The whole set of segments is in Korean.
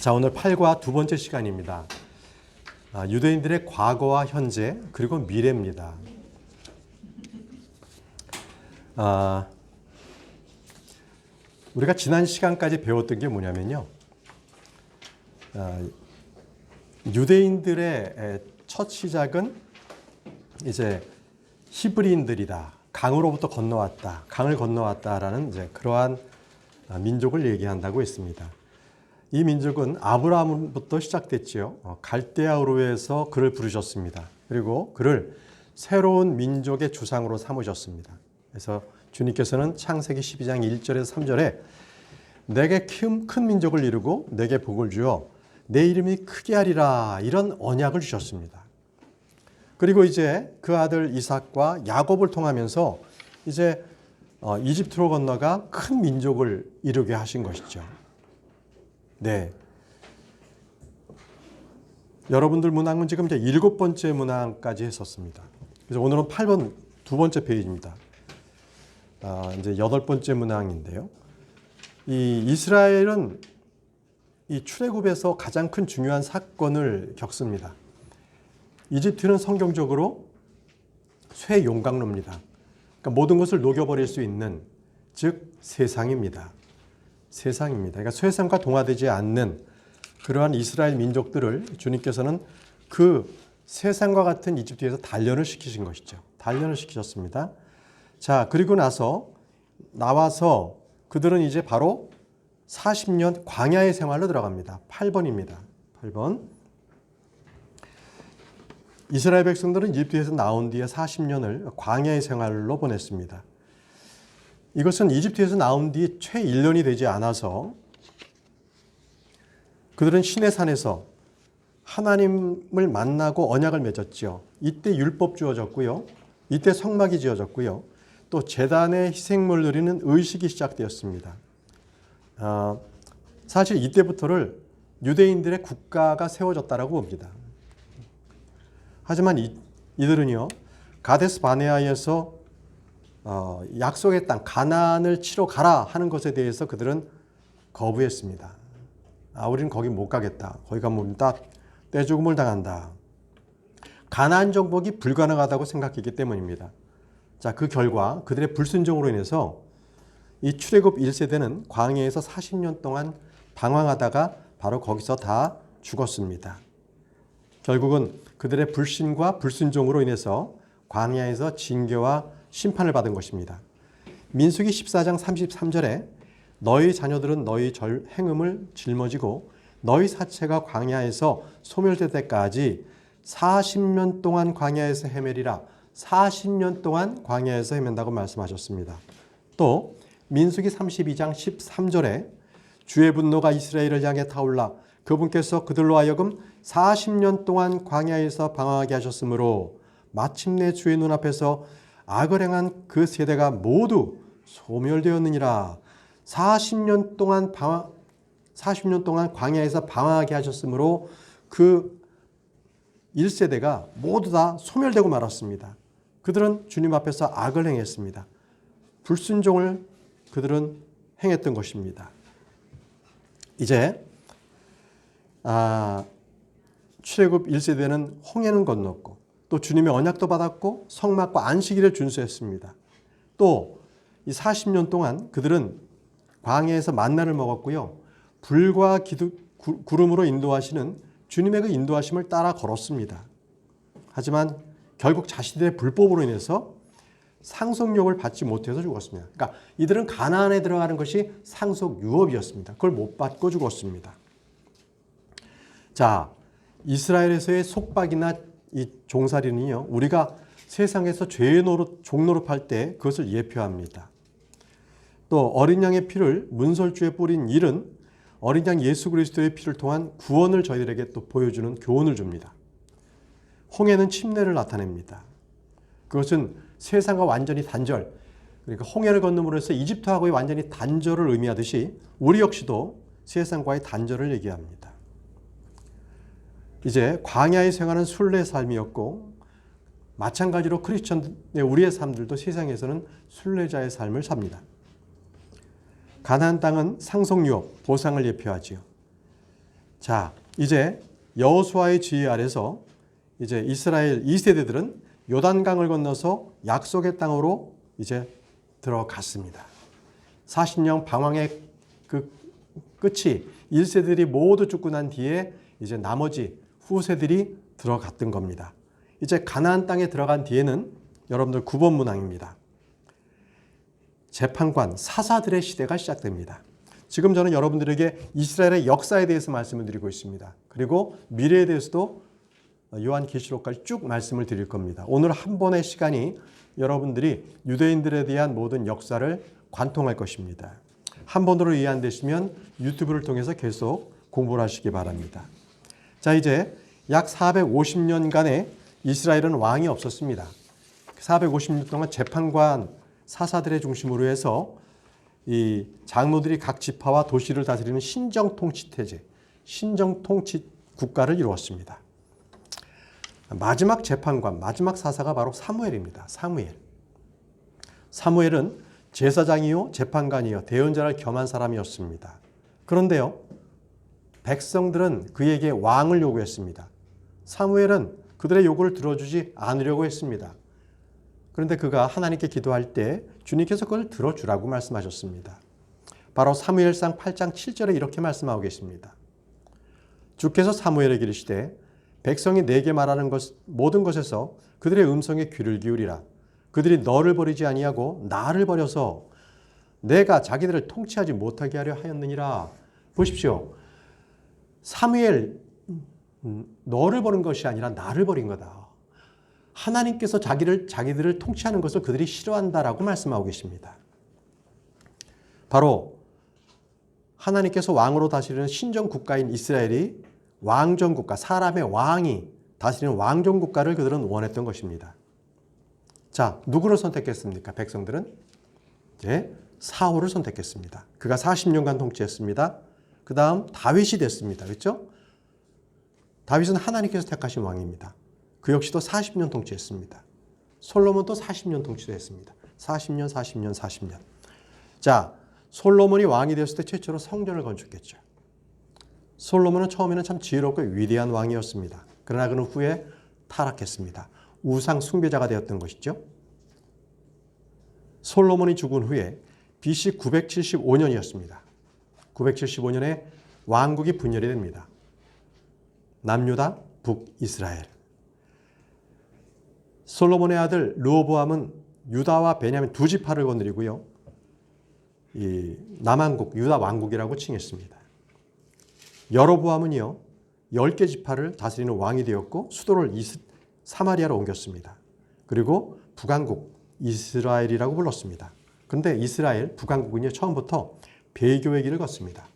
자, 오늘 8과 두 번째 시간입니다. 유대인들의 과거와 현재 그리고 미래입니다. 우리가 지난 시간까지 배웠던 게 뭐냐면요. 유대인들의 첫 시작은 이제 히브리인들이다. 강으로부터 건너왔다. 강을 건너왔다라는 이제 그러한 민족을 얘기한다고 했습니다. 이 민족은 아브라함부터 시작됐지요. 갈대아우르에서 그를 부르셨습니다. 그리고 그를 새로운 민족의 주상으로 삼으셨습니다. 그래서 주님께서는 창세기 12장 1절에서 3절에 내게 큰 민족을 이루고 내게 복을 주어 내 이름이 크게 하리라 이런 언약을 주셨습니다. 그리고 이제 그 아들 이삭과 야곱을 통하면서 이제 이집트로 건너가 큰 민족을 이루게 하신 것이죠. 네. 여러분들 문항은 지금 이제 7번째 문항까지 했었습니다. 그래서 오늘은 8번 두 번째 페이지입니다. 이제 8번째 문항인데요. 이 이스라엘은 이 출애굽에서 가장 큰 중요한 사건을 겪습니다. 이집트는 성경적으로 쇠 용광로입니다. 그러니까 모든 것을 녹여버릴 수 있는 즉 세상입니다. 세상입니다. 그러니까 쇠상과 동화되지 않는 그러한 이스라엘 민족들을 주님께서는 그 세상과 같은 이집트에서 단련을 시키신 것이죠. 단련을 시키셨습니다. 자, 그리고 나와서 그들은 이제 바로 40년 광야의 생활로 들어갑니다. 8번입니다. 8번. 이스라엘 백성들은 이집트에서 나온 뒤에 40년을 광야의 생활로 보냈습니다. 이것은 이집트에서 나온 뒤 채 1년이 되지 않아서 그들은 시내산에서 하나님을 만나고 언약을 맺었죠. 이때 율법 주어졌고요. 이때 성막이 지어졌고요. 또 제단의 희생물 드리는 의식이 시작되었습니다. 사실 이때부터를 유대인들의 국가가 세워졌다라고 봅니다. 하지만 이들은요, 가데스 바네아에서 약속의 땅 가나안을 치러 가라 하는 것에 대해서 그들은 거부했습니다. 우리는 거기 못 가겠다. 거기 가면 우리는 떼죽음을 당한다. 가나안 정복이 불가능하다고 생각했기 때문입니다. 자, 그 결과 그들의 불순종으로 인해서 이 출애굽 1세대는 광야에서 40년 동안 방황하다가 바로 거기서 다 죽었습니다. 결국은 그들의 불신과 불순종으로 인해서 광야에서 징계와 심판을 받은 것입니다. 민수기 14장 33절에 너희 자녀들은 너희 행음을 짊어지고 너희 사체가 광야에서 소멸될 때까지 40년 동안 광야에서 헤매리라. 40년 동안 광야에서 헤맨다고 말씀하셨습니다. 또 민수기 32장 13절에 주의 분노가 이스라엘을 향해 타올라 그분께서 그들로 하여금 40년 동안 광야에서 방황하게 하셨으므로 마침내 주의 눈앞에서 악을 행한 그 세대가 모두 소멸되었느니라. 40년 동안 광야에서 방황하게 하셨으므로 그 1세대가 모두 다 소멸되고 말았습니다. 그들은 주님 앞에서 악을 행했습니다. 불순종을 그들은 행했던 것입니다. 이제 출애굽 1세대는 홍해는 건넜고 또 주님의 언약도 받았고 성막과 안식일을 준수했습니다. 또 이 40년 동안 그들은 광야에서 만나를 먹었고요. 불과 구름으로 인도하시는 주님의 그 인도하심을 따라 걸었습니다. 하지만 결국 자신들의 불법으로 인해서 상속유업을 받지 못해서 죽었습니다. 그러니까 이들은 가나안에 들어가는 것이 상속유업이었습니다. 그걸 못 받고 죽었습니다. 자, 이스라엘에서의 속박이나 이 종살이는요, 우리가 세상에서 죄의 종노릇할 때 그것을 예표합니다. 또 어린 양의 피를 문설주에 뿌린 일은 어린 양 예수 그리스도의 피를 통한 구원을 저희들에게 또 보여주는 교훈을 줍니다. 홍해는 침례를 나타냅니다. 그것은 세상과 완전히 단절, 그러니까 홍해를 건너므로 해서 이집트하고의 완전히 단절을 의미하듯이 우리 역시도 세상과의 단절을 얘기합니다. 이제 광야의 생활은 순례의 삶이었고 마찬가지로 크리스천의 우리의 삶들도 세상에서는 순례자의 삶을 삽니다. 가나안 땅은 상속유업, 보상을 예표하지요. 자, 이제 여호수아의 지휘 아래서 이제 이스라엘 2세대들은 요단강을 건너서 약속의 땅으로 이제 들어갔습니다. 40년 방황의 그 끝이 1세들이 모두 죽고 난 뒤에 이제 나머지 후세들이 들어갔던 겁니다. 이제 가나안 땅에 들어간 뒤에는 여러분들 9번 문항입니다. 재판관, 사사들의 시대가 시작됩니다. 지금 저는 여러분들에게 이스라엘의 역사에 대해서 말씀을 드리고 있습니다. 그리고 미래에 대해서도 요한계시록까지 쭉 말씀을 드릴 겁니다. 오늘 한 번의 시간이 여러분들이 유대인들에 대한 모든 역사를 관통할 것입니다. 한 번으로 이해 안 되시면 유튜브를 통해서 계속 공부를 하시기 바랍니다. 자, 이제 약 450년간의 이스라엘은 왕이 없었습니다. 450년 동안 재판관, 사사들의 중심으로 해서 이 장로들이 각 지파와 도시를 다스리는 신정통치태제, 신정통치 국가를 이루었습니다. 마지막 재판관, 마지막 사사가 바로 사무엘입니다. 사무엘은 제사장이요, 재판관이요, 대언자를 겸한 사람이었습니다. 그런데요, 백성들은 그에게 왕을 요구했습니다. 사무엘은 그들의 요구를 들어주지 않으려고 했습니다. 그런데 그가 하나님께 기도할 때 주님께서 그걸 들어주라고 말씀하셨습니다. 바로 사무엘상 8장 7절에 이렇게 말씀하고 계십니다. 주께서 사무엘에게 이르시되 백성이 내게 말하는 모든 것에서 그들의 음성에 귀를 기울이라. 그들이 너를 버리지 아니하고 나를 버려서 내가 자기들을 통치하지 못하게 하려 하였느니라. 보십시오. 사무엘, 너를 버린 것이 아니라 나를 버린 거다. 하나님께서 자기들을 통치하는 것을 그들이 싫어한다라고 말씀하고 계십니다. 바로 하나님께서 왕으로 다스리는 신정 국가인 이스라엘이 왕정 국가, 사람의 왕이 다스리는 왕정 국가를 그들은 원했던 것입니다. 자, 누구를 선택했습니까? 백성들은 이제 사울을 선택했습니다. 그가 40년간 통치했습니다. 그 다음 다윗이 됐습니다. 그렇죠? 다윗은 하나님께서 택하신 왕입니다. 그 역시도 40년 통치했습니다. 솔로몬도 40년 통치도 했습니다. 40년. 자, 솔로몬이 왕이 되었을 때 최초로 성전을 건축했죠. 솔로몬은 처음에는 참 지혜롭고 위대한 왕이었습니다. 그러나 그는 후에 타락했습니다. 우상 숭배자가 되었던 것이죠. 솔로몬이 죽은 후에 BC 975년이었습니다. 975년에 왕국이 분열이 됩니다. 남유다, 북이스라엘. 솔로몬의 아들 르호보암은 유다와 베냐민 두 지파를 거느리고요. 이 남왕국, 유다 왕국이라고 칭했습니다. 여로보암은요, 10개 지파를 다스리는 왕이 되었고 수도를 사마리아로 옮겼습니다. 그리고 북왕국, 이스라엘이라고 불렀습니다. 그런데 이스라엘, 북왕국은요, 처음부터 배교의 길을 걷습니다.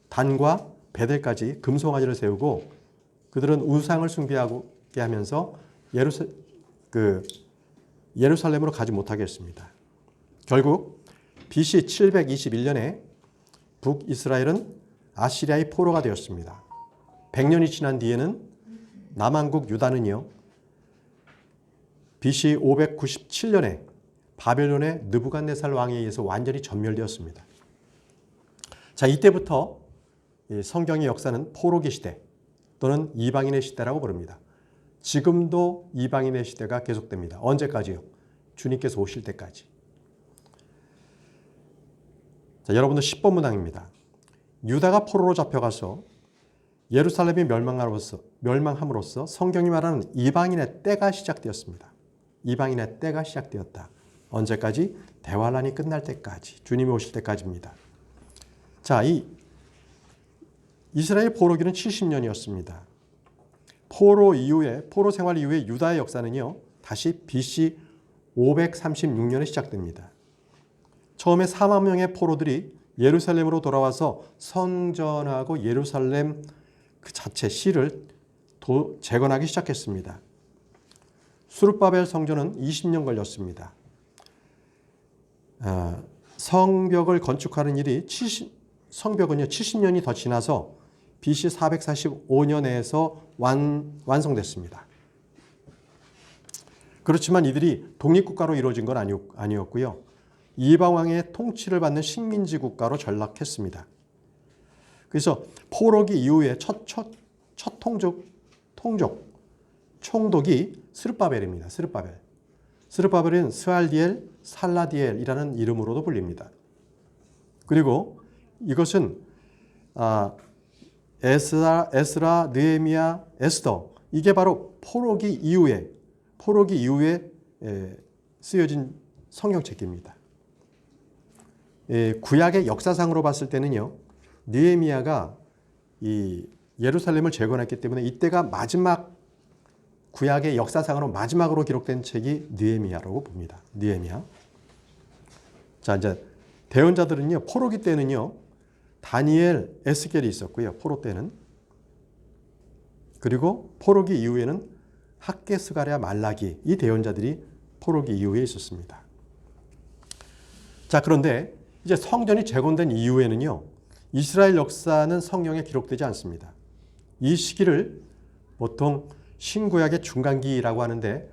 단과 베델까지 금송아지를 세우고 그들은 우상을 숭배하게 하면서 예루살렘으로 가지 못하게 했습니다. 결국 BC 721년에 북이스라엘은 아시리아의 포로가 되었습니다. 100년이 지난 뒤에는 남왕국 유다는요, BC 597년에 바벨론의 느부갓네살 왕에 의해서 완전히 전멸되었습니다. 자, 이때부터 성경의 역사는 포로기 시대 또는 이방인의 시대라고 부릅니다. 지금도 이방인의 시대가 계속됩니다. 언제까지요? 주님께서 오실 때까지. 자, 여러분들 10번 문항입니다. 유다가 포로로 잡혀가서 예루살렘이 멸망함으로써 성경이 말하는 이방인의 때가 시작되었습니다. 이방인의 때가 시작되었다. 언제까지? 대환란이 끝날 때까지, 주님이 오실 때까지입니다. 자, 이 이스라엘 포로기는 70년이었습니다. 포로 생활 이후에 유다의 역사는요, 다시 BC 536년에 시작됩니다. 처음에 4만 명의 포로들이 예루살렘으로 돌아와서 성전하고 예루살렘 그 자체 시를 재건하기 시작했습니다. 수르바벨 성전은 20년 걸렸습니다. 성벽을 건축하는 일이 성벽은요 70년이 더 지나서 BC 445년에서 완성됐습니다. 그렇지만 이들이 독립국가로 이루어진 건 아니었고요. 이방왕의 통치를 받는 식민지 국가로 전락했습니다. 그래서 포로기 이후에 첫 총독이 스룹바벨입니다. 스룹바벨은 스알디엘, 살라디엘이라는 이름으로도 불립니다. 그리고 이것은 에스라, 느헤미야, 에스더, 이게 바로 포로기 이후에 쓰여진 성경책입니다. 구약의 역사상으로 봤을 때는요, 느헤미야가 이 예루살렘을 재건했기 때문에 이때가 마지막, 구약의 역사상으로 마지막으로 기록된 책이 느헤미야라고 봅니다. 느헤미야. 자, 이제 대언자들은요, 포로기 때는요, 다니엘, 에스겔이 있었고요. 포로 때는. 그리고 포로기 이후에는 학개, 스가랴, 말라기, 이 대언자들이 포로기 이후에 있었습니다. 자, 그런데 이제 성전이 재건된 이후에는요, 이스라엘 역사는 성경에 기록되지 않습니다. 이 시기를 보통 신구약의 중간기라고 하는데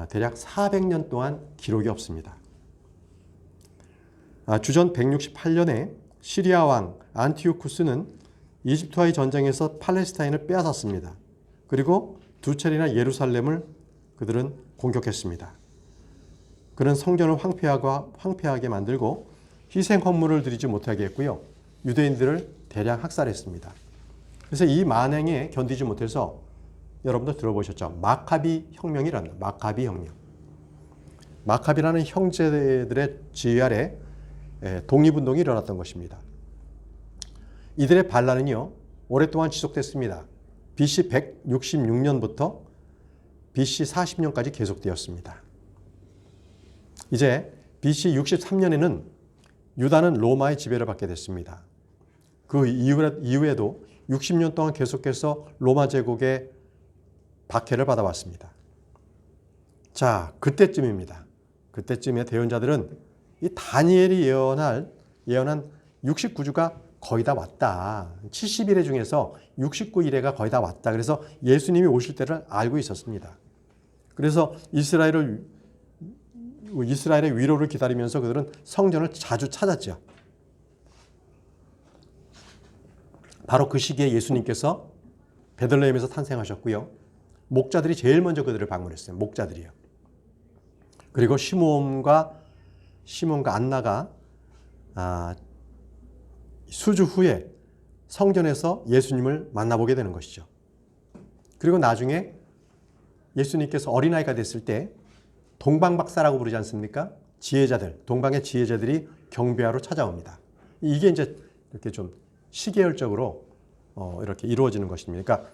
대략 400년 동안 기록이 없습니다. 주전 168년에 시리아 왕 안티오쿠스는 이집트와의 전쟁에서 팔레스타인을 빼앗았습니다. 그리고 두 차례나 예루살렘을 그들은 공격했습니다. 그는 성전을 황폐하게 만들고 희생 헌물을 드리지 못하게 했고요. 유대인들을 대량 학살했습니다. 그래서 이 만행에 견디지 못해서 여러분도 들어보셨죠? 마카비 혁명이랍니다. 마카비 혁명. 마카비라는 형제들의 지휘 아래 독립운동이 일어났던 것입니다. 이들의 반란은요, 오랫동안 지속됐습니다. BC 166년부터 BC 40년까지 계속되었습니다. 이제 BC 63년에는 유다는 로마의 지배를 받게 됐습니다. 그 이후에도 60년 동안 계속해서 로마 제국의 박해를 받아왔습니다. 자, 그때쯤입니다. 그때쯤에 대언자들은 이 다니엘이 예언한 69주가 거의 다 왔다. 70일의 중에서 69일에가 거의 다 왔다. 그래서 예수님이 오실 때를 알고 있었습니다. 그래서 이스라엘의 위로를 기다리면서 그들은 성전을 자주 찾았죠. 바로 그 시기에 예수님께서 베들레헴에서 탄생하셨고요. 목자들이 제일 먼저 그들을 방문했어요. 목자들이요. 그리고 시몬과 안나가 수주 후에 성전에서 예수님을 만나보게 되는 것이죠. 그리고 나중에 예수님께서 어린아이가 됐을 때 동방박사라고 부르지 않습니까? 동방의 지혜자들이 경배하러 찾아옵니다. 이게 이제 이렇게 좀 시계열적으로 이렇게 이루어지는 것입니다. 그러니까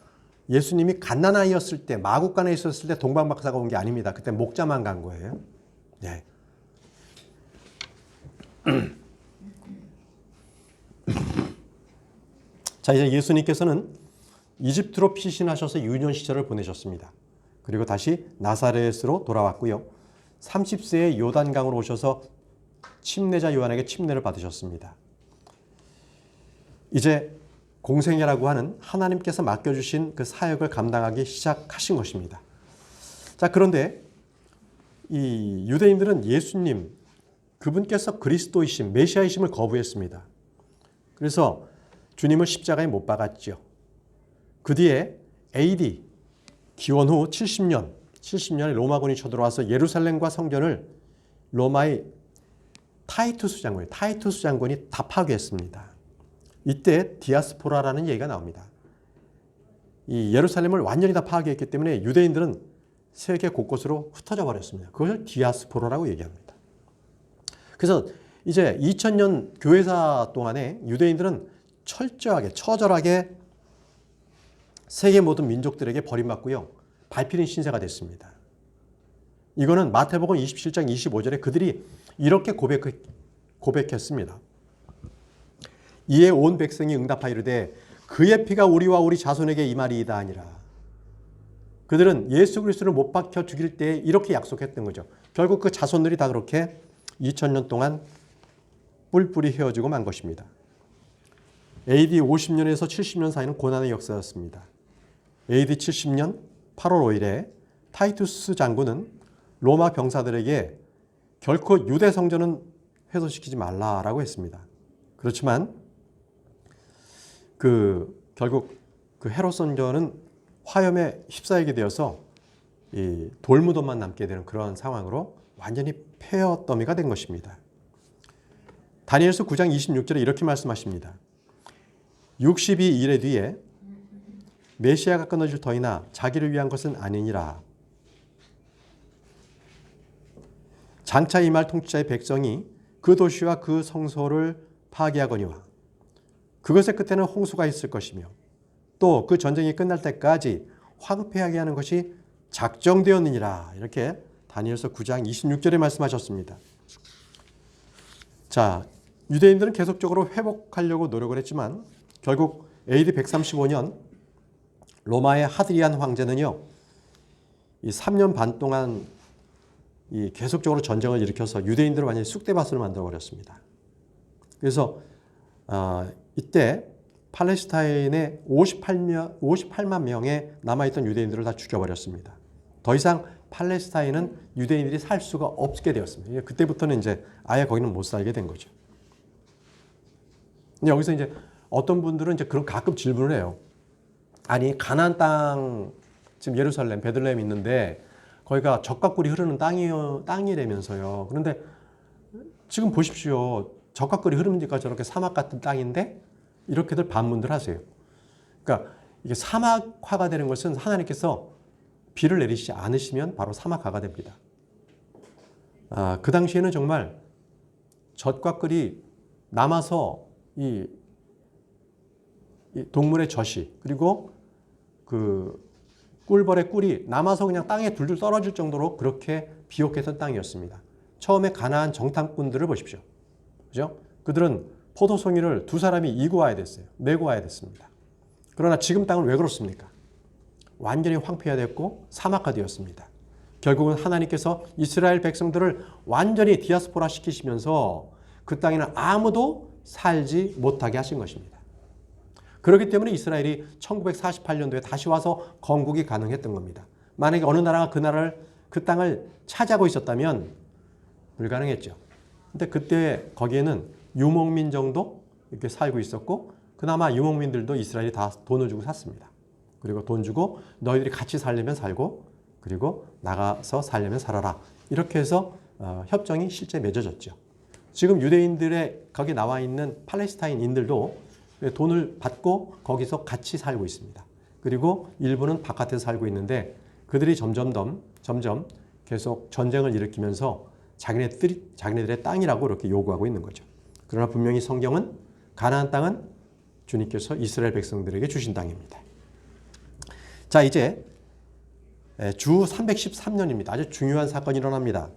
예수님이 갓난아이였을 때, 마국간에 있었을 때 동방박사가 온 게 아닙니다. 그때 목자만 간 거예요. 네. 자, 이제 예수님께서는 이집트로 피신하셔서 유년 시절을 보내셨습니다. 그리고 다시 나사렛으로 돌아왔고요. 30세에 요단강으로 오셔서 침례자 요한에게 침례를 받으셨습니다. 이제 공생애라고 하는 하나님께서 맡겨주신 그 사역을 감당하기 시작하신 것입니다. 자, 그런데 이 유대인들은 예수님, 그분께서 그리스도이심, 메시아이심을 거부했습니다. 그래서 주님을 십자가에 못 박았죠. 그 뒤에 AD, 기원 후 70년에 로마군이 쳐들어와서 예루살렘과 성전을 로마의 타이투스 장군이 다 파괴했습니다. 이때 디아스포라라는 얘기가 나옵니다. 이 예루살렘을 완전히 다 파괴했기 때문에 유대인들은 세계 곳곳으로 흩어져 버렸습니다. 그걸 디아스포라라고 얘기합니다. 그래서 이제 2000년 교회사 동안에 유대인들은 처절하게 세계 모든 민족들에게 버림받고요. 밟히는 신세가 됐습니다. 이거는 마태복음 27장 25절에 그들이 이렇게 고백했습니다. 이에 온 백성이 응답하여 이르되 그의 피가 우리와 우리 자손에게 임하리이다 하니라. 그들은 예수 그리스도를 못 박혀 죽일 때 이렇게 약속했던 거죠. 결국 그 자손들이 다 그렇게 2000년 동안 뿔뿔이 헤어지고 만 것입니다. AD 50년에서 70년 사이는 고난의 역사였습니다. AD 70년 8월 5일에 타이투스 장군은 로마 병사들에게 결코 유대 성전은 훼손시키지 말라라고 했습니다. 그렇지만 결국 그 헤롯 선조는 화염에 휩싸이게 되어서 이 돌무덤만 남게 되는 그런 상황으로 완전히 폐허 더미가 된 것입니다. 다니엘서 9장 26절에 이렇게 말씀하십니다. 60이 이래 뒤에 메시아가 끊어질 터이나 자기를 위한 것은 아니니라. 장차 이 말 통치자의 백성이 그 도시와 그 성소를 파괴하거니와 그것의 끝에는 홍수가 있을 것이며 또 그 전쟁이 끝날 때까지 황폐하게 하는 것이 작정되었느니라. 이렇게 다니엘서 9장 26절에 말씀하셨습니다. 자, 유대인들은 계속적으로 회복하려고 노력을 했지만 결국 AD 135년 로마의 하드리안 황제는요, 이 3년 반 동안 이 계속적으로 전쟁을 일으켜서 유대인들을 완전히 쑥대밭으로 만들어 버렸습니다. 그래서 이때 팔레스타인의 58만 명의 남아있던 유대인들을 다 죽여버렸습니다. 더 이상 팔레스타인은 유대인들이 살 수가 없게 되었습니다. 그때부터는 이제 아예 거기는 못 살게 된 거죠. 근데 여기서 이제 어떤 분들은 이제 그런 가끔 질문을 해요. 아니, 가나안 땅, 지금 예루살렘, 베들레헴 있는데 거기가 젖과 꿀이 흐르는 땅이라면서요. 그런데 지금 보십시오. 젖과 꿀이 흐르니까 저렇게 사막 같은 땅인데 이렇게들 반문들 하세요. 그러니까 이게 사막화가 되는 것은 하나님께서 비를 내리시지 않으시면 바로 사막화가 됩니다. 그 당시에는 정말 젖과 꿀이 남아서 이 동물의 젖이 그리고 그 꿀벌의 꿀이 남아서 그냥 땅에 둘둘 떨어질 정도로 그렇게 비옥했던 땅이었습니다. 처음에 가나안 정탐꾼들을 보십시오. 그죠? 그들은 포도송이를 두 사람이 이고 와야 됐어요. 메고 와야 됐습니다. 그러나 지금 땅은 왜 그렇습니까? 완전히 황폐화되었고 사막화되었습니다. 결국은 하나님께서 이스라엘 백성들을 완전히 디아스포라 시키시면서 그 땅에는 아무도 살지 못하게 하신 것입니다. 그렇기 때문에 이스라엘이 1948년도에 다시 와서 건국이 가능했던 겁니다. 만약에 어느 나라가 그 땅을 차지하고 있었다면 불가능했죠. 근데 그때 거기에는 유목민 정도 이렇게 살고 있었고 그나마 유목민들도 이스라엘이 다 돈을 주고 샀습니다. 그리고 돈 주고 너희들이 같이 살려면 살고 그리고 나가서 살려면 살아라. 이렇게 해서 협정이 실제 맺어졌죠. 지금 유대인들의 거기 나와 있는 팔레스타인인들도 돈을 받고 거기서 같이 살고 있습니다. 그리고 일부는 바깥에서 살고 있는데 그들이 점점 계속 전쟁을 일으키면서 자기네들의 땅이라고 이렇게 요구하고 있는 거죠. 그러나 분명히 성경은 가나안 땅은 주님께서 이스라엘 백성들에게 주신 땅입니다. 자, 이제 주 313년입니다. 아주 중요한 사건이 일어납니다.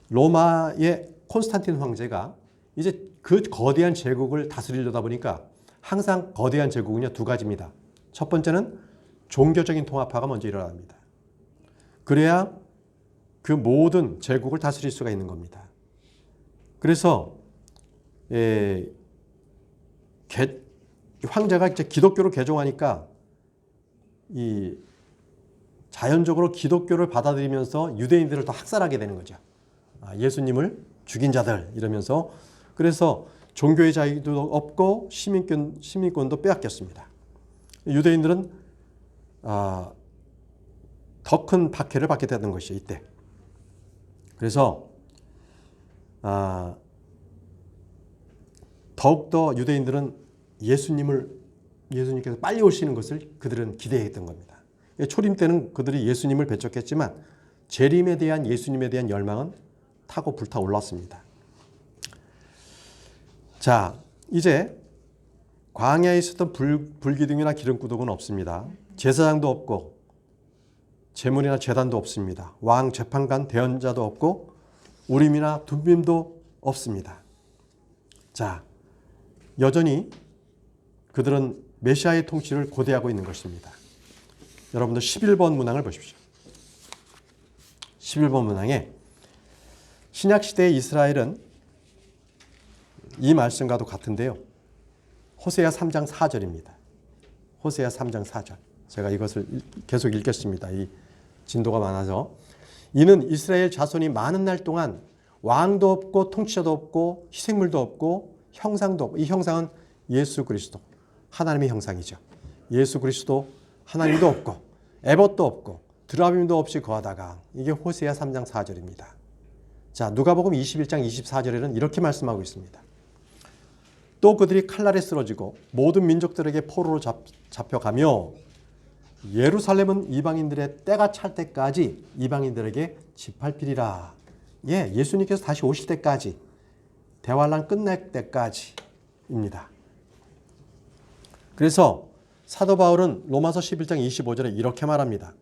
로마의 콘스탄틴 황제가 이제 그 거대한 제국을 다스리려다 보니까 항상 거대한 제국은요, 두 가지입니다. 첫 번째는 종교적인 통합화가 먼저 일어납니다. 그래야 그 모든 제국을 다스릴 수가 있는 겁니다. 그래서 황제가 이제 기독교를 개종하니까 이 자연적으로 기독교를 받아들이면서 유대인들을 더 학살하게 되는 거죠. 예수님을 죽인 자들 이러면서 그래서 종교의 자유도 없고 시민권도 빼앗겼습니다. 유대인들은 더 큰 박해를 받게 되는 것이죠. 이때. 그래서 더욱더 유대인들은 예수님께서 빨리 오시는 것을 그들은 기대했던 겁니다. 초림 때는 그들이 예수님을 배척했지만 재림에 대한 예수님에 대한 열망은 타고 불타올랐습니다. 자, 이제 광야에 있었던 불기둥이나 기름구둑은 없습니다. 제사장도 없고 제물이나 제단도 없습니다. 왕, 재판관, 대언자도 없고 우림이나 둠빔도 없습니다. 자, 여전히 그들은 메시아의 통치를 고대하고 있는 것입니다. 여러분들 11번 문항을 보십시오. 11번 문항에 신약시대의 이스라엘은 이 말씀과도 같은데요. 호세아 3장 4절입니다. 호세아 3장 4절. 제가 이것을 계속 읽겠습니다. 이 진도가 많아서. 이는 이스라엘 자손이 많은 날 동안 왕도 없고 통치자도 없고 희생물도 없고 형상도 없고 이 형상은 예수 그리스도 하나님의 형상이죠. 예수 그리스도 하나님도 없고 에봇도 없고 드라빔도 없이 거하다가 이게 호세아 3장 4절입니다. 자, 누가복음 21장 24절에는 이렇게 말씀하고 있습니다. 또 그들이 칼날에 쓰러지고 모든 민족들에게 포로로 잡혀가며 예루살렘은 이방인들의 때가 찰 때까지 이방인들에게 짓밟히리라. 예, 예수님께서 다시 오실 때까지, 대환란 끝날 때까지입니다. 그래서 사도 바울은 로마서 11장 25절에 이렇게 말합니다.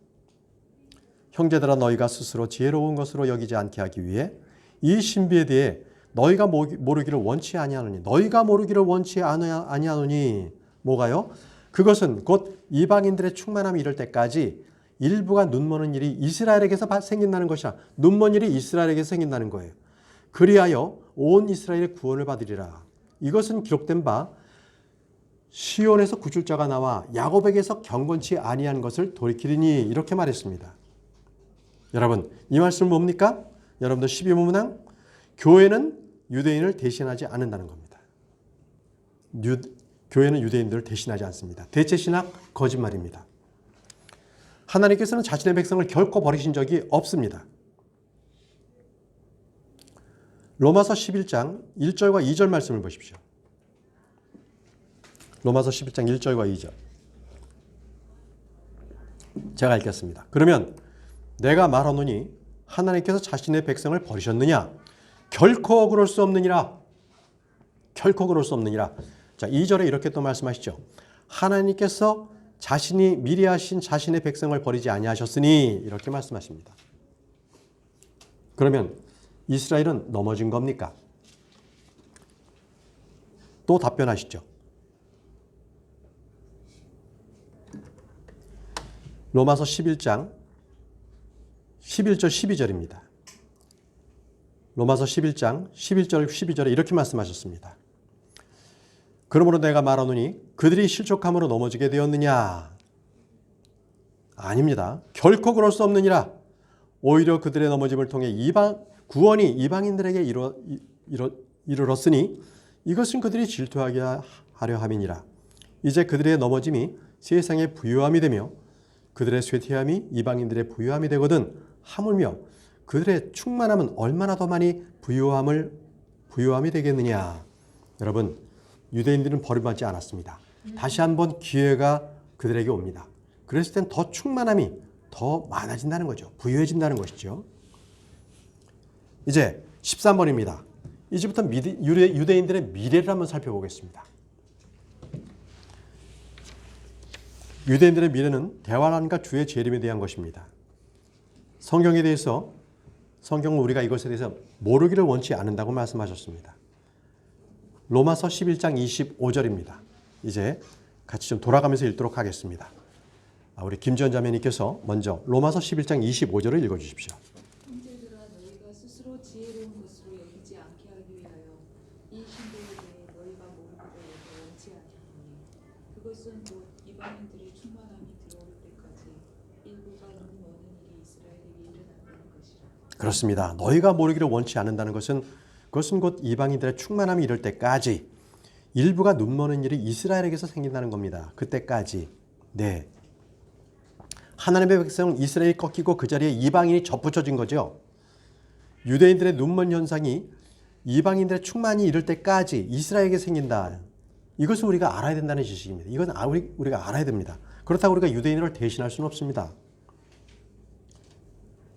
형제들아, 너희가 스스로 지혜로운 것으로 여기지 않게 하기 위해 이 신비에 대해 너희가 모르기를 원치 아니하노니, 너희가 모르기를 원치 아니하노니 뭐가요? 그것은 곧 이방인들의 충만함이 이를 때까지 일부가 눈머는 일이 이스라엘에게서 생긴다는 것이라. 눈먼 일이 이스라엘에게서 생긴다는 거예요. 그리하여 온 이스라엘의 구원을 받으리라. 이것은 기록된 바 시온에서 구출자가 나와 야곱에게서 경건치 아니한 것을 돌이키리니, 이렇게 말했습니다. 여러분, 이 말씀은 뭡니까? 여러분들 12문항, 교회는 유대인을 대신하지 않는다는 겁니다. 교회는 유대인들을 대신하지 않습니다. 대체신학 거짓말입니다. 하나님께서는 자신의 백성을 결코 버리신 적이 없습니다. 로마서 11장 1절과 2절 말씀을 보십시오. 로마서 11장 1절과 2절. 제가 읽겠습니다. 그러면 내가 말하노니 하나님께서 자신의 백성을 버리셨느냐? 결코 그럴 수 없느니라. 결코 그럴 수 없느니라. 자, 2절에 이렇게 또 말씀하시죠. 하나님께서 자신이 미리 하신 자신의 백성을 버리지 아니하셨으니, 이렇게 말씀하십니다. 그러면 이스라엘은 넘어진 겁니까? 또 답변하시죠. 로마서 11장 11절 12절입니다. 로마서 11장 11절 12절에 이렇게 말씀하셨습니다. 그러므로 내가 말하노니 그들이 실족함으로 넘어지게 되었느냐? 아닙니다. 결코 그럴 수 없느니라. 오히려 그들의 넘어짐을 통해 구원이 이방인들에게 이르렀으니 이것은 그들이 질투하게 하려 함이니라. 이제 그들의 넘어짐이 세상의 부요함이 되며 그들의 쇠퇴함이 이방인들의 부요함이 되거든 하물며 그들의 충만함은 얼마나 더 많이 부요함이 되겠느냐. 여러분, 유대인들은 버림받지 않았습니다. 다시 한번 기회가 그들에게 옵니다. 그랬을 땐 더 충만함이 더 많아진다는 거죠. 부유해진다는 것이죠. 이제 13번입니다. 이제부터 유대인들의 미래를 한번 살펴보겠습니다. 유대인들의 미래는 대환란과 주의 재림에 대한 것입니다. 성경에 대해서, 성경은 우리가 이것에 대해서 모르기를 원치 않는다고 말씀하셨습니다. 로마서 11장 25절입니다. 이제 같이 좀 돌아가면서 읽도록 하겠습니다. 우리 김지연 자매님께서 먼저 로마서 11장 25절을 읽어주십시오. 형제들아, 너희가 스스로 지혜로운 것으로 여기지 않게 하기 위하여 이 신비에 대해 너희가 모르기를 원치 아니하노니 그것은 곧 이방인들의 충만함이 들어올 때까지 일부가 눈먼 일이 이스라엘에게 일어난다는 것이라. 그렇습니다. 너희가 모르기를 원치 않는다는 것은 그것은 곧 이방인들의 충만함이 이를 때까지 일부가 눈머는 일이 이스라엘에게서 생긴다는 겁니다. 그때까지. 네. 하나님의 백성은 이스라엘이 꺾이고 그 자리에 이방인이 접붙여진 거죠. 유대인들의 눈먼 현상이 이방인들의 충만이 이를 때까지 이스라엘에게 생긴다. 이것을 우리가 알아야 된다는 지식입니다. 이건 우리가 알아야 됩니다. 그렇다고 우리가 유대인을 대신할 수는 없습니다.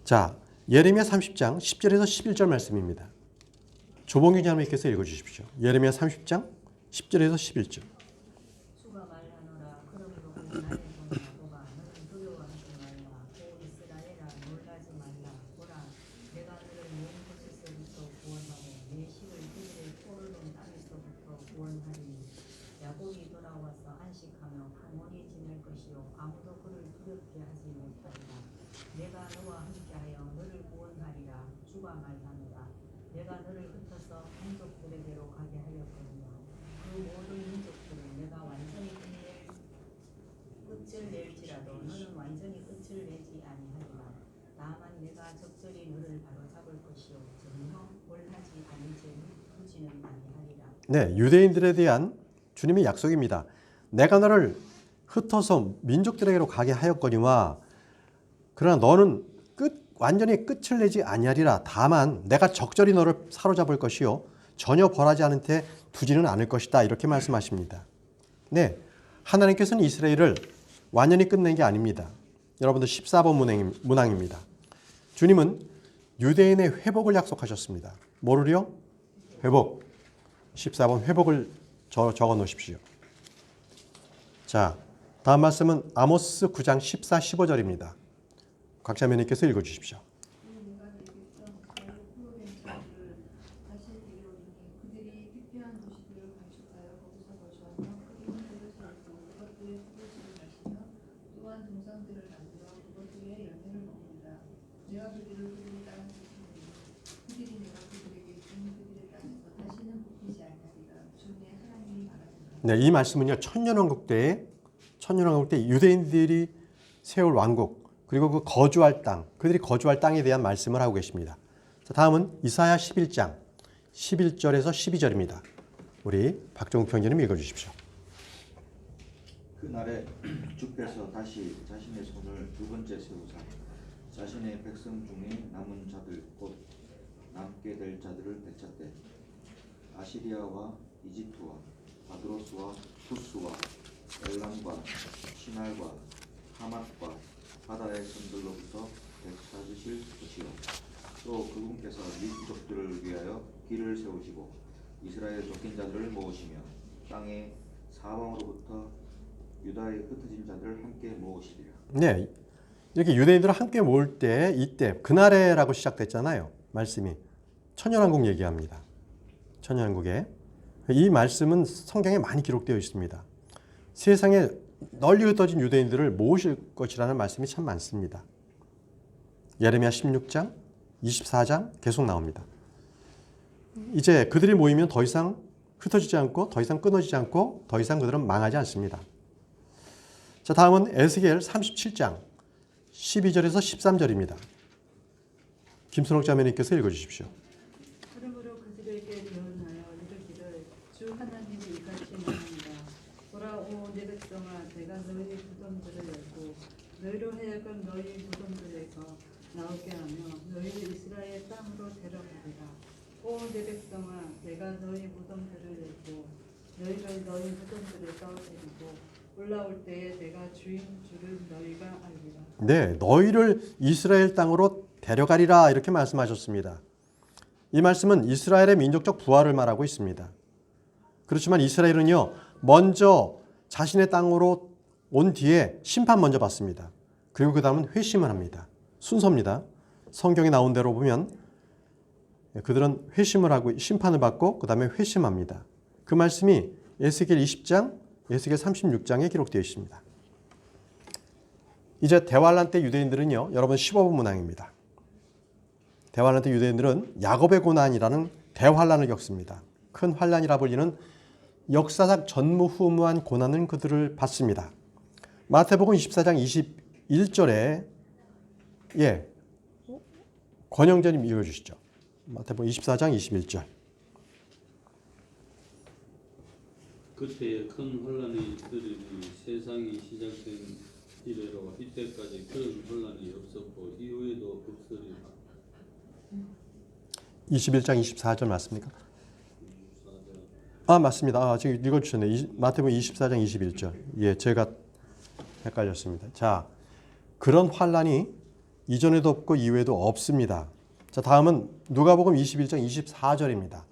자, 예레미야 30장 10절에서 11절 말씀입니다. 조봉규 자매께서 읽어주십시오. 예레미야 30장 10절에서 11절. 주가 말하노라. 그러므로 나의 보라, 너는 두려워하지 말라. 오 이스라엘아, 놀라지 말라. 보라, 내가 너를 먼 곳에서부터 구원하고 내 식을 그들의 포로된 땅에서부터 구원하리니 야곱이 돌아와서 안식하며 평온히 지낼 것이요 아무도 그를 두렵게 하지 못하리라. 내가 너와 함께하여 너를 구원하리라. 주가 말하노라. 내가 너를 흩어서 민족들에게로 가게 하였거니와 그 모든 민족들을 내가 완전히 끝을 낼지라도 너는 완전히 끝을 내지 아니하리라. 다만 내가 적절히 너를 바로잡을 것이요 전혀 벌하지 않은 죄를 두지는 아니하리라. 네, 유대인들에 대한 주님의 약속입니다. 내가 너를 흩어서 민족들에게로 가게 하였거니와 그러나 너는 완전히 끝을 내지 아니하리라. 다만 내가 적절히 너를 사로잡을 것이요 전혀 벌하지 않은 채 두지는 않을 것이다. 이렇게 말씀하십니다. 네, 하나님께서는 이스라엘을 완전히 끝낸 게 아닙니다. 여러분들 14번 문항입니다. 주님은 유대인의 회복을 약속하셨습니다. 뭐를요? 회복. 14번 회복을 적어 놓으십시오. 자, 다음 말씀은 아모스 9장 14, 15절입니다. 각자 매니께서 읽어주십시오. 그들이 피폐한 도시들을 건축하여 거기서 거주하며 큰 문들을 세우고 그것들의 포도주를 마시며 또한 동상들을 만들어 그것들의 열매를 먹는다. 내가 그들을 그들의 땅에서 심으리니 그들이 내가 그들에게 준 그들의 땅에서 다시는 뽑히지 아니하리라. 주 내 하나님이 말하노라. 네, 이 말씀은요. 천년왕국 때 유대인들이 세울 왕국 그리고 그 거주할 땅, 그들이 거주할 땅에 대한 말씀을 하고 계십니다. 자, 다음은 이사야 11장 11절에서 12절입니다. 우리 박종욱 평전님 읽어주십시오. 그날에 주께서 다시 자신의 손을 두 번째 세우사 자신의 백성 중에 남은 자들 곧 남게 될 자들을 되찾되 아시리아와 이집트와 바드로스와 쿠스와 엘람과 시날과 하맛과 바다의 선들로부터 되찾으실 것이요 또 그분께서 민족들을 위하여 길을 세우시고 이스라엘 쫓긴 자들을 모으시며 땅의 사방으로부터 유다의 흩어진 자들을 함께 모으시리라. 네, 이렇게 유대인들을 함께 모을 때 이때 그날에라고 시작됐잖아요. 말씀이 천년왕국 얘기합니다. 천년왕국에 이 말씀은 성경에 많이 기록되어 있습니다. 세상에 널리 흩어진 유대인들을 모으실 것이라는 말씀이 참 많습니다. 예레미야 16장, 24장 계속 나옵니다. 이제 그들이 모이면 더 이상 흩어지지 않고 더 이상 끊어지지 않고 더 이상 그들은 망하지 않습니다. 자, 다음은 에스겔 37장 12절에서 13절입니다. 김순옥 자매님께서 읽어주십시오. 그러므로 그들에게 예언하여 이르기를 주 하나님이 이같이 말한다. 보라 오 내 백성아 내가 너희 무덤들을 열고 너희로 하여금 너희 무덤들에서 나오게 하며 너희를 이스라엘 땅으로 데려가리라. 오 내 백성아 내가 너희 무덤들을 열고 너희를 너희 무덤들에서 데리고 올라올 때에 내가 주인 줄을 너희가 알리라. 네, 너희를 이스라엘 땅으로 데려가리라 이렇게 말씀하셨습니다. 이 말씀은 이스라엘의 민족적 부활을 말하고 있습니다. 그렇지만 이스라엘은요, 먼저 자신의 땅으로 온 뒤에 심판 먼저 받습니다. 그리고 그 다음은 회심을 합니다. 순서입니다. 성경에 나온 대로 보면 그들은 회심을 하고 심판을 받고 그 다음에 회심합니다. 그 말씀이 에스겔 20장, 에스겔 36장에 기록되어 있습니다. 이제 대환란 때 유대인들은요, 여러분 15번 문항입니다. 대환란 때 유대인들은 야곱의 고난이라는 대환란을 겪습니다. 큰 환란이라 불리는 역사상 전무후무한 고난은 그들을 받습니다. 마태복음 24장 21절에 권영전님 읽어주시죠. 마태복음 24장 21절. 그때에 큰 혼란이 있으리니 세상이 시작된 이래로 이때까지 그런 혼란이 없었고 이후에도 없으리라. 21장 24절 맞습니까? 24절. 맞습니다. 지금 읽어주셨네요. 마태복음 24장 21절. 예, 제가 헷갈렸습니다. 자, 그런 환란이 이전에도 없고 이후에도 없습니다. 자, 다음은 누가복음 21장 24절입니다.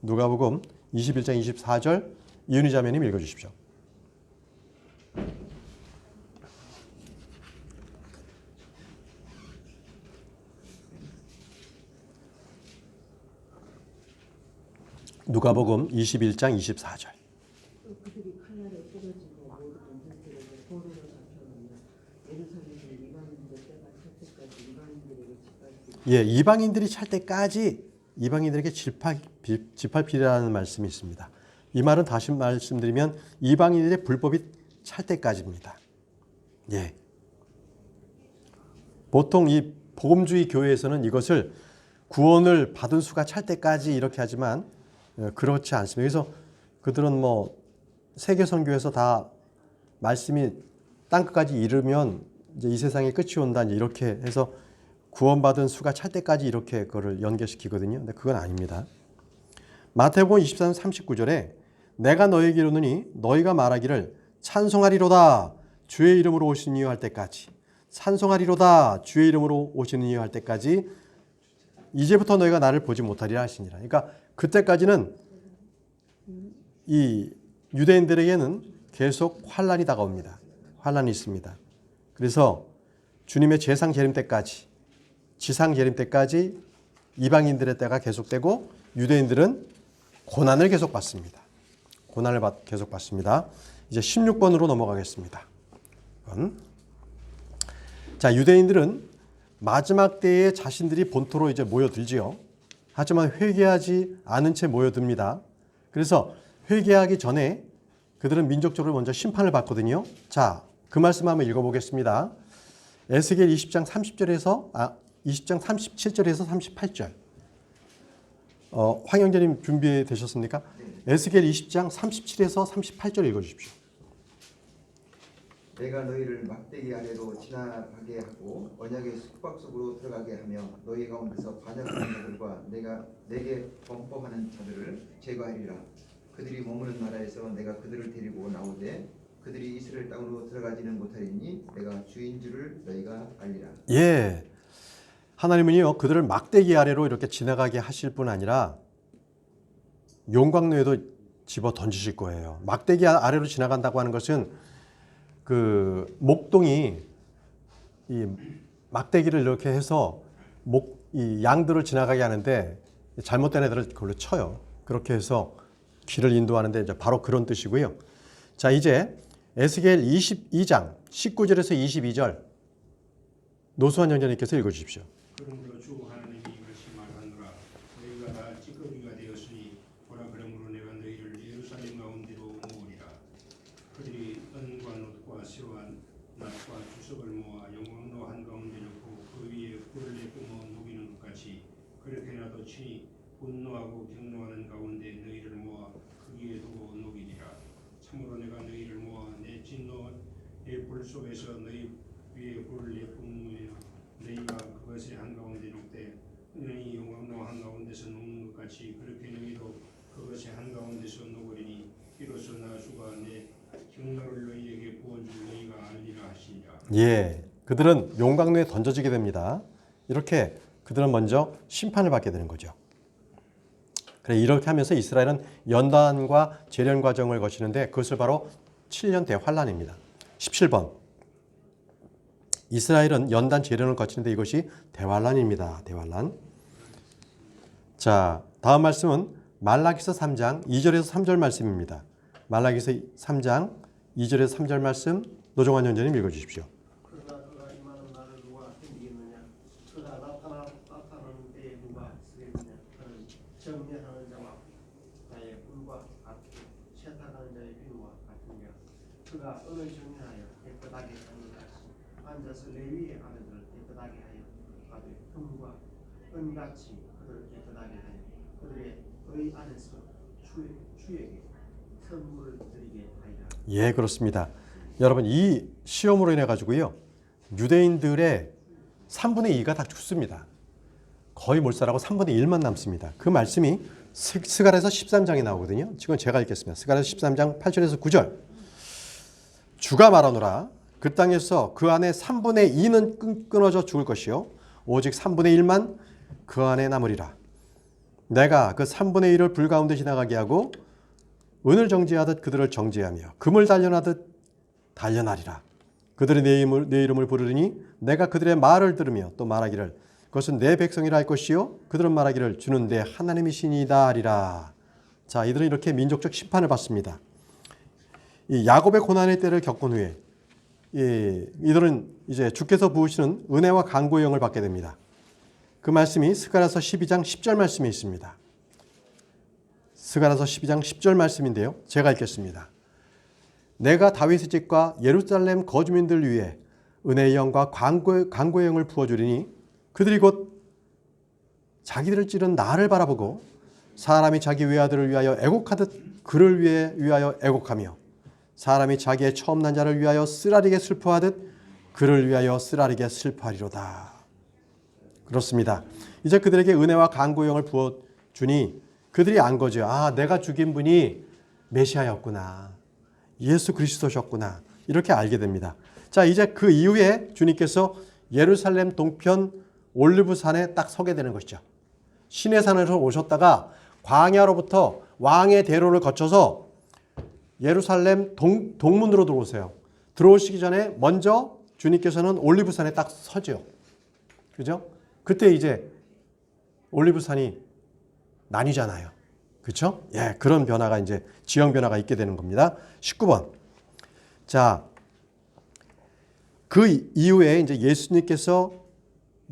누가복음 21장 24절 이은희 자매님 읽어주십시오. 누가복음 21장 24절. 그들이 칼날에 쓰러지고 모든 동생들에게 포로로 잡혀가며 예루살렘에 이방인들 때가 찰 때까지 이방인들에게 이방인들이 찰 때까지 이방인들에게 집합이라는 말씀이 있습니다. 이 말은 다시 말씀드리면 이방인들의 불법이 찰 때까지입니다. 예. 보통 이 복음주의 교회에서는 이것을 구원을 받은 수가 찰 때까지 이렇게 하지만 그렇지 않습니다. 그래서 그들은 세계 선교에서 다 말씀이 땅끝까지 이르면 이제 이 세상에 끝이 온다 이제 이렇게 해서 구원받은 수가 찰 때까지 이렇게 그거를 연계시키거든요. 근데 그건 아닙니다. 마태복음 24장 39절에 내가 너에게 이르노니 너희가 말하기를 찬송하리로다 주의 이름으로 오시는 이유 할 때까지, 찬송하리로다 주의 이름으로 오시는 이유 할 때까지 이제부터 너희가 나를 보지 못하리라 하시니라. 그러니까 그때까지는 이 유대인들에게는 계속 환란이 다가옵니다. 환란이 있습니다. 그래서 주님의 재상 재림 때까지, 지상 재림 때까지 이방인들의 때가 계속되고 유대인들은 고난을 계속 받습니다. 고난을 계속 받습니다. 이제 16번으로 넘어가겠습니다. 자, 유대인들은 마지막 때에 자신들이 본토로 이제 모여들지요. 하지만 회개하지 않은 채 모여듭니다. 그래서 회개하기 전에 그들은 민족적으로 먼저 심판을 받거든요. 자, 그 말씀 한번 읽어보겠습니다. 에스겔 20장 37절에서 38절. 황영재님 준비되셨습니까? 에스겔 20장 37에서 38절 읽어주십시오. 내가 너희를 막대기 아래로 지나가게 하고 언약의 숙박 속으로 들어가게 하며 너희 가운데서 반역하는 자들과 내가 내게 범법하는 자들을 제거하리라. 그들이 머무는 나라에서 내가 그들을 데리고 나오되 그들이 이스라엘 땅으로 들어가지는 못하리니 내가 주인 줄을 너희가 알리라. 예, 하나님은요 그들을 막대기 아래로 이렇게 지나가게 하실 뿐 아니라 용광로에도 집어 던지실 거예요. 막대기 아래로 지나간다고 하는 것은 그 목동이 이 막대기를 이렇게 해서 이 양들을 지나가게 하는데 잘못된 애들을 그걸로 쳐요. 그렇게 해서 길을 인도하는데 이제 바로 그런 뜻이고요. 자, 이제 에스겔 22장 19절에서 22절 노수환 형제님께서 읽어주십시오. 그러므로 주 하나님이 이같이 말하노라. 너희가 다 찌꺼기가 되었으니 보라 그러므로 내가 너희를 예루살렘 가운데로 모으리라. 그들이 은과 놋과 새로운 낫과 주석을 모아 영광로 한가운데 놓고 그 위에 불을 내뿜어 녹이는 것 같이 그렇게 나도 친히 분노하고 경노하는 가운데 너희를 모아 그 위에 두고 녹이리라. 참으로 내가 너희를 모아 내 진노의 불 속에서 너희 위에 불을 내뿜으며 너희가 그것의 한가운데 녹되 너희 영광로 한가운데서 녹는 것 같이 그렇게 너희도 그것의 한가운데서 녹으리니 이로써 나 주가 내 경로를 너희에게 부어줄 너희가 알리라 하시니라. 예, 그들은 용광로에 던져지게 됩니다. 이렇게 그들은 먼저 심판을 받게 되는 거죠. 그래, 이렇게 하면서 이스라엘은 연단과 재련 과정을 거치는데 그것을 바로 7년 대환란입니다. 17번. 이스라엘은 연단 재련을 거치는데 이것이 대환란입니다. 대환란. 자, 다음 말씀은 말라기서 3장 2절에서 3절 말씀입니다. 말라기서 3장 2절에서 3절 말씀 노종환 형제님 읽어주십시오. 그러나 그가 임하는 날을 누가 힘기겠느냐? 그가 나타나는 때에 누가 쓰겠느냐? 그는 정죄하는 자와 나의 꿀과 같고 채탁하는 자의 비누와 같으며 그가 은을 정리하여 깨끗하게 하는 같이 앉아서 레위의 아들들을 깨끗하게 하여 하되 금과 은같이 그들을 깨끗하게 하여 그들의 의 안에서 주에게 선물을 드리게 하리라. 예, 그렇습니다. 여러분, 이 시험으로 인해 가지고요 유대인들의 3분의 2가 다 죽습니다. 거의 몰살하고 3분의 1만 남습니다. 그 말씀이 스가랴서 13장에 나오거든요. 지금 제가 읽겠습니다. 스가랴서 13장 8절에서 9절. 주가 말하노라. 그 땅에서 그 안에 3분의 2는 끊어져 죽을 것이요 오직 3분의 1만 그 안에 남으리라. 내가 그 3분의 1을 불 가운데 지나가게 하고 은을 정죄하듯 그들을 정죄하며 금을 단련하듯 단련하리라. 그들이 내 이름을 부르리니 내가 그들의 말을 들으며 또 말하기를 그것은 내 백성이라 할 것이요 그들은 말하기를 주는 내 하나님이시니이다 하리라. 자, 이들은 이렇게 민족적 심판을 받습니다. 이 야곱의 고난의 때를 겪은 후에 이들은 이제 주께서 부으시는 은혜와 강구의 영을 받게 됩니다. 그 말씀이 스가랴서 12장 10절 말씀에 있습니다. 스가랴서 12장 10절 말씀인데요. 제가 읽겠습니다. 내가 다윗의 집과 예루살렘 거주민들 위해 은혜의 영과 강구의 영을 부어주리니 그들이 곧 자기들을 찌른 나를 바라보고 사람이 자기 외아들을 위하여 애곡하듯 그를 위하여 애곡하며 사람이 자기의 처음 난 자를 위하여 쓰라리게 슬퍼하듯 그를 위하여 쓰라리게 슬퍼하리로다. 그렇습니다. 이제 그들에게 은혜와 간구형을 부어주니 그들이 안 거죠. 아, 내가 죽인 분이 메시아였구나. 예수 그리스도셨구나. 이렇게 알게 됩니다. 자, 이제 그 이후에 주님께서 예루살렘 동편 올리브산에 딱 서게 되는 것이죠. 시내산에서 오셨다가 광야로부터 왕의 대로를 거쳐서 예루살렘 동문으로 들어오세요. 들어오시기 전에 먼저 주님께서는 올리브산에 딱 서죠. 그죠? 그때 이제 올리브산이 나뉘잖아요. 그렇죠? 예, 그런 변화가 이제 지형 변화가 있게 되는 겁니다. 19번. 자, 그 이후에 이제 예수님께서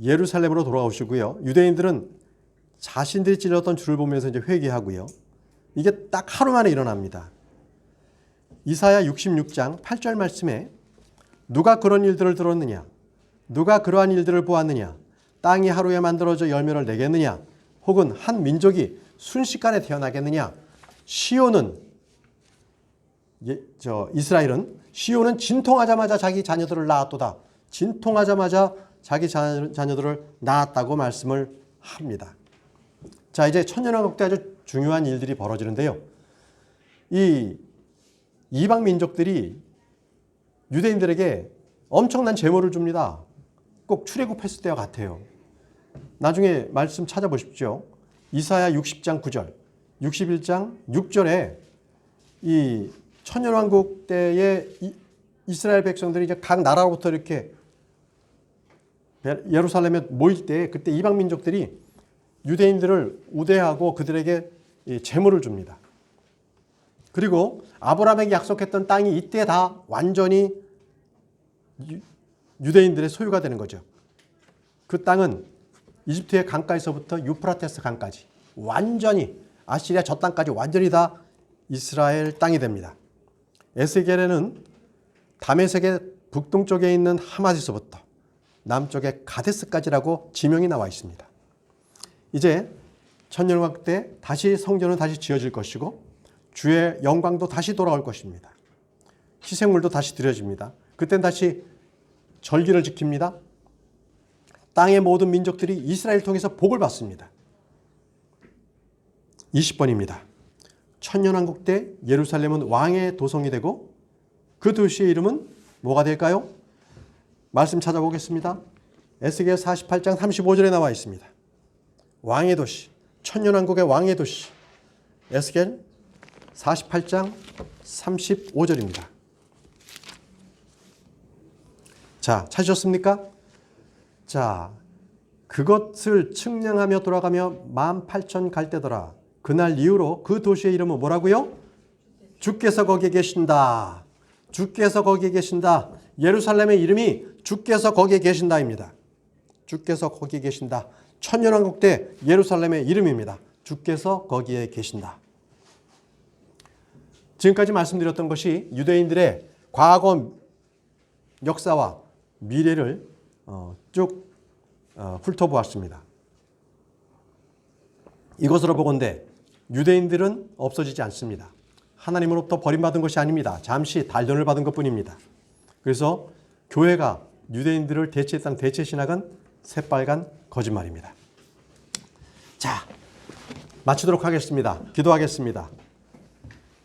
예루살렘으로 돌아오시고요. 유대인들은 자신들이 찔렸던 줄을 보면서 이제 회개하고요. 이게 딱 하루 만에 일어납니다. 이사야 66장 8절 말씀에 누가 그런 일들을 들었느냐? 누가 그러한 일들을 보았느냐? 땅이 하루에 만들어져 열매를 내겠느냐? 혹은 한 민족이 순식간에 태어나겠느냐? 이스라엘은 시온은 진통하자마자 자기 자녀들을 낳았도다. 진통하자마자 자기 자녀들을 낳았다고 말씀을 합니다. 자, 이제 천년왕국 때 아주 중요한 일들이 벌어지는데요. 이 이방 민족들이 유대인들에게 엄청난 제물을 줍니다. 꼭 출애굽했을 때와 같아요. 나중에 말씀 찾아보십시오. 이사야 60장 9절, 61장 6절에 이 천년왕국 때의 이스라엘 백성들이 이제 각 나라로부터 이렇게 예루살렘에 모일 때 그때 이방 민족들이 유대인들을 우대하고 그들에게 제물을 줍니다. 그리고 아브라함에게 약속했던 땅이 이때 다 완전히 유대인들의 소유가 되는 거죠. 그 땅은 이집트의 강가에서부터 유프라테스 강까지 완전히 아시리아 저 땅까지 완전히 다 이스라엘 땅이 됩니다. 에스겔에는 다메섹의 북동쪽에 있는 하마스에서부터 남쪽의 가데스까지라고 지명이 나와 있습니다. 이제 천년왕국 때 다시 성전은 다시 지어질 것이고 주의 영광도 다시 돌아올 것입니다. 희생물도 다시 드려집니다. 그땐 다시 절기를 지킵니다. 땅의 모든 민족들이 이스라엘 통해서 복을 받습니다. 20번입니다. 천년왕국 때 예루살렘은 왕의 도성이 되고 그 도시의 이름은 뭐가 될까요? 말씀 찾아보겠습니다. 에스겔 48장 35절에 나와 있습니다. 왕의 도시, 천년왕국의 왕의 도시. 에스겔 48장 35절입니다. 자, 찾으셨습니까? 자, 그것을 측량하며 돌아가며 18,000 갈대더라. 그날 이후로 그 도시의 이름은 뭐라고요? 주께서 거기에 계신다. 주께서 거기에 계신다. 예루살렘의 이름이 주께서 거기에 계신다입니다. 주께서 거기에 계신다. 천년왕국 때 예루살렘의 이름입니다. 주께서 거기에 계신다. 지금까지 말씀드렸던 것이 유대인들의 과거 역사와 미래를 쭉 훑어보았습니다. 이것으로 보건대 유대인들은 없어지지 않습니다. 하나님으로부터 버림받은 것이 아닙니다. 잠시 단련을 받은 것뿐입니다. 그래서 교회가 유대인들을 대체했다는 대체 신학은 새빨간 거짓말입니다. 자, 마치도록 하겠습니다. 기도하겠습니다.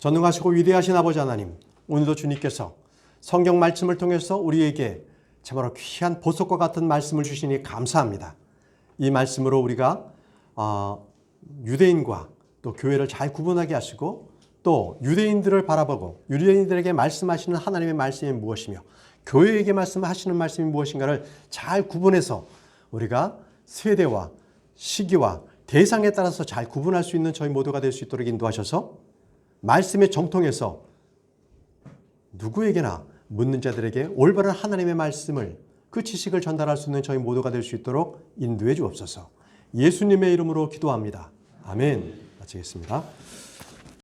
전능하시고 위대하신 아버지 하나님, 오늘도 주님께서 성경 말씀을 통해서 우리에게 참으로 귀한 보석과 같은 말씀을 주시니 감사합니다. 이 말씀으로 우리가 유대인과 또 교회를 잘 구분하게 하시고 또 유대인들을 바라보고 유대인들에게 말씀하시는 하나님의 말씀이 무엇이며 교회에게 말씀하시는 말씀이 무엇인가를 잘 구분해서 우리가 세대와 시기와 대상에 따라서 잘 구분할 수 있는 저희 모두가 될 수 있도록 인도하셔서 말씀의 정통에서 누구에게나 묻는 자들에게 올바른 하나님의 말씀을 그 지식을 전달할 수 있는 저희 모두가 될 수 있도록 인도해 주옵소서. 예수님의 이름으로 기도합니다. 아멘. 마치겠습니다.